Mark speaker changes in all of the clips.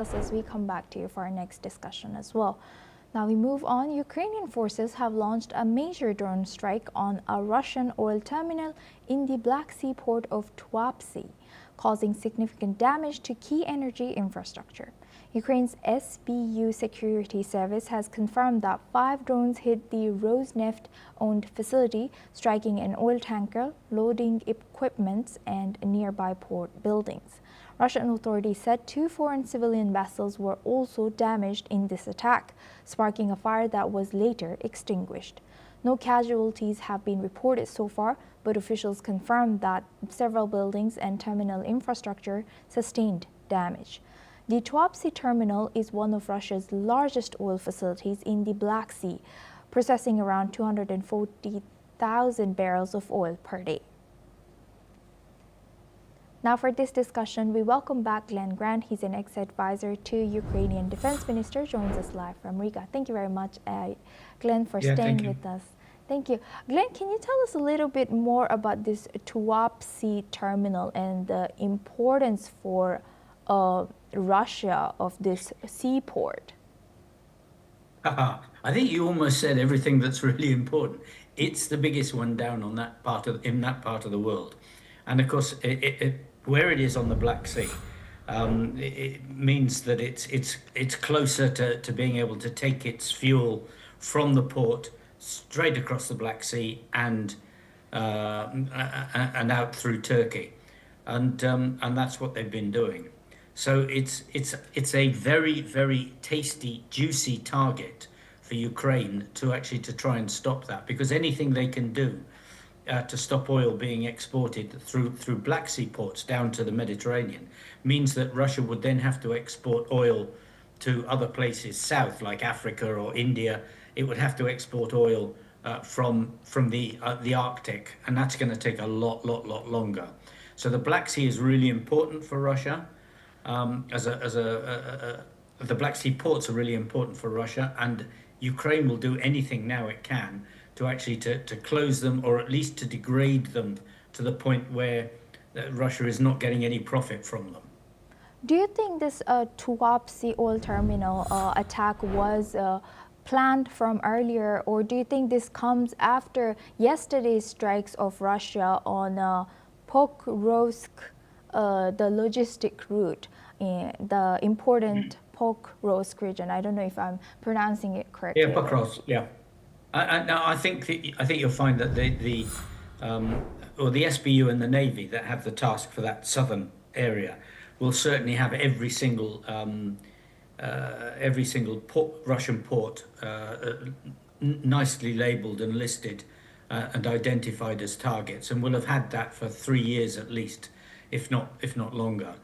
Speaker 1: as we come back to you for our next discussion as well. Now we move on. Ukrainian forces have launched a major drone strike on a Russian oil terminal in the Black Sea port of Tuapse, causing significant damage to key energy infrastructure. Ukraine's SBU security service has confirmed that 5 drones hit the ROSNEFT-owned facility, striking an oil tanker, loading equipment, and nearby port buildings. Russian authorities said 2 foreign civilian vessels were also damaged in this attack, sparking a fire that was later extinguished. No casualties have been reported so far, but officials confirmed that several buildings and terminal infrastructure sustained damage. The Tuapse terminal is one of Russia's largest oil facilities in the Black Sea, processing around 240,000 barrels of oil per day. Now for this discussion, we welcome back Glenn Grant. He's an ex-advisor to Ukrainian Defense Minister, joins us live from Riga. Thank you very much, Glenn, for staying with us. Thank you. Glenn, can you tell us a little bit more about this Tuapse terminal and the importance for Russia of this seaport?
Speaker 2: I think you almost said everything that's really important. It's the biggest one down on that part of the world, and of course, where it is on the Black Sea, it means that it's closer to being able to take its fuel from the port straight across the Black Sea and out through Turkey, and that's what they've been doing. So it's a very, very tasty, juicy target for Ukraine to try and stop that, because anything they can do to stop oil being exported through Black Sea ports down to the Mediterranean means that Russia would then have to export oil to other places south, like Africa or India. It would have to export oil from the Arctic, and that's going to take a lot longer. So the Black Sea is really important for Russia. The Black Sea ports are really important for Russia, and Ukraine will do anything now it can to close them, or at least to degrade them to the point where Russia is not getting any profit from them.
Speaker 1: Do you think this Tuapse oil terminal attack was planned from earlier, or do you think this comes after yesterday's strikes of Russia on Pokrovsk, the logistic route, the important Pokrovsk region? I don't know if I'm pronouncing it correctly.
Speaker 2: Yeah, Pokrovsk. Yeah, I think you'll find that the SBU and the Navy that have the task for that southern area will certainly have every single Russian port nicely labelled and listed and identified as targets, and will have had that for 3 years at least, if not longer.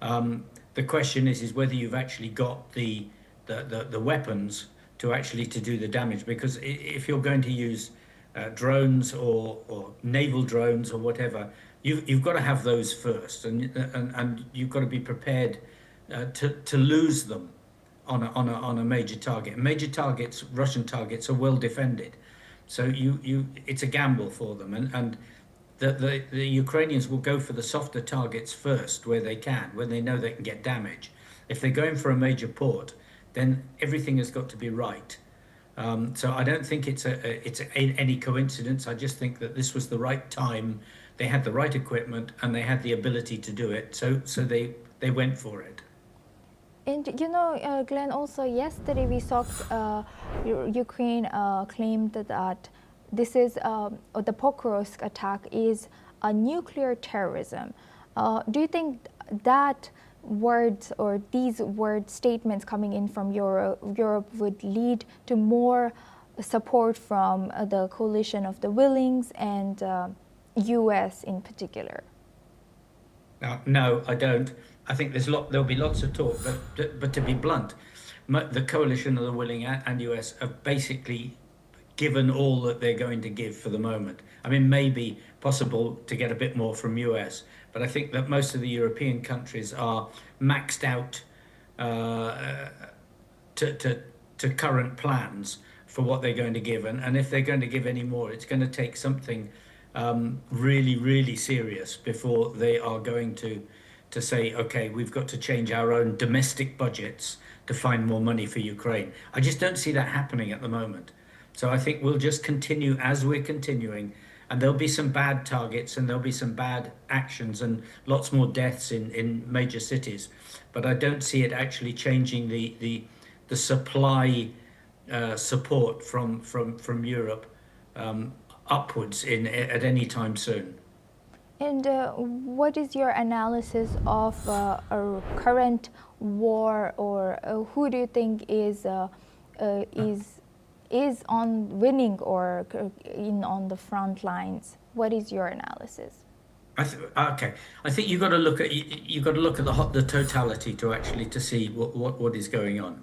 Speaker 2: The question is whether you've actually got the weapons to do the damage, because if you're going to use drones or naval drones or whatever, you've got to have those first, and you've got to be prepared to lose them on a major target. Major targets, Russian targets, are well defended, so it's a gamble for them, and the Ukrainians will go for the softer targets first where they can, when they know they can get damage. If they're going for a major port, then everything has got to be right. So I don't think it's any coincidence. I just think that this was the right time. They had the right equipment and they had the ability to do it. So they went for it.
Speaker 1: And Glenn, also yesterday we saw Ukraine claimed that this is the Pokrovsk attack is a nuclear terrorism. Do you think that words or these statements coming in from Europe would lead to more support from the coalition of the Willings and US in particular?
Speaker 2: No, I don't. I think there'll be lots of talk, but to be blunt, the coalition of the Willing and US have basically given all that they're going to give for the moment. I mean, maybe possible to get a bit more from US, but I think that most of the European countries are maxed out to current plans for what they're going to give, and if they're going to give any more, it's going to take something really serious before they are going to to say, okay, we've got to change our own domestic budgets to find more money for Ukraine. I just don't see that happening at the moment. So I think we'll just continue as we're continuing, and there'll be some bad targets and there'll be some bad actions and lots more deaths in major cities. But I don't see it actually changing the supply support from Europe upwards at any time soon.
Speaker 1: And what is your analysis of a current war, or who do you think is on winning or on the front lines? What is your analysis?
Speaker 2: Okay, I think you've got to look at the totality to see what is going on.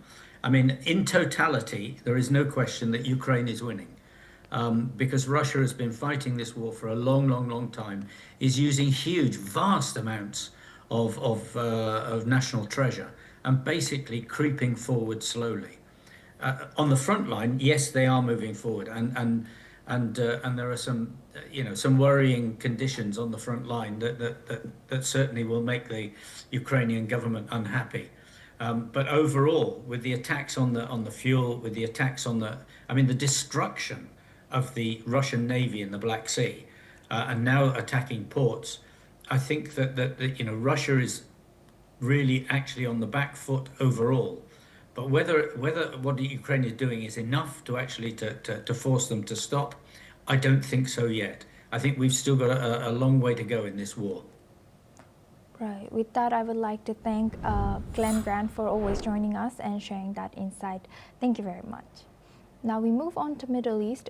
Speaker 2: I mean, in totality, there is no question that Ukraine is winning. Because Russia has been fighting this war for a long time, is using huge, vast amounts of national treasure and basically creeping forward slowly. On the front line, yes, they are moving forward, and there are some worrying conditions on the front line that certainly will make the Ukrainian government unhappy. But overall, with the attacks on the fuel, with the attacks on the destruction of the Russian Navy in the Black Sea, and now attacking ports, I think that Russia is really actually on the back foot overall. But whether what the Ukraine is doing is enough to actually to force them to stop, I don't think so yet. I think we've still got a long way to go in this war.
Speaker 1: Right. With that, I would like to thank Glenn Grant for always joining us and sharing that insight. Thank you very much. Now we move on to Middle East.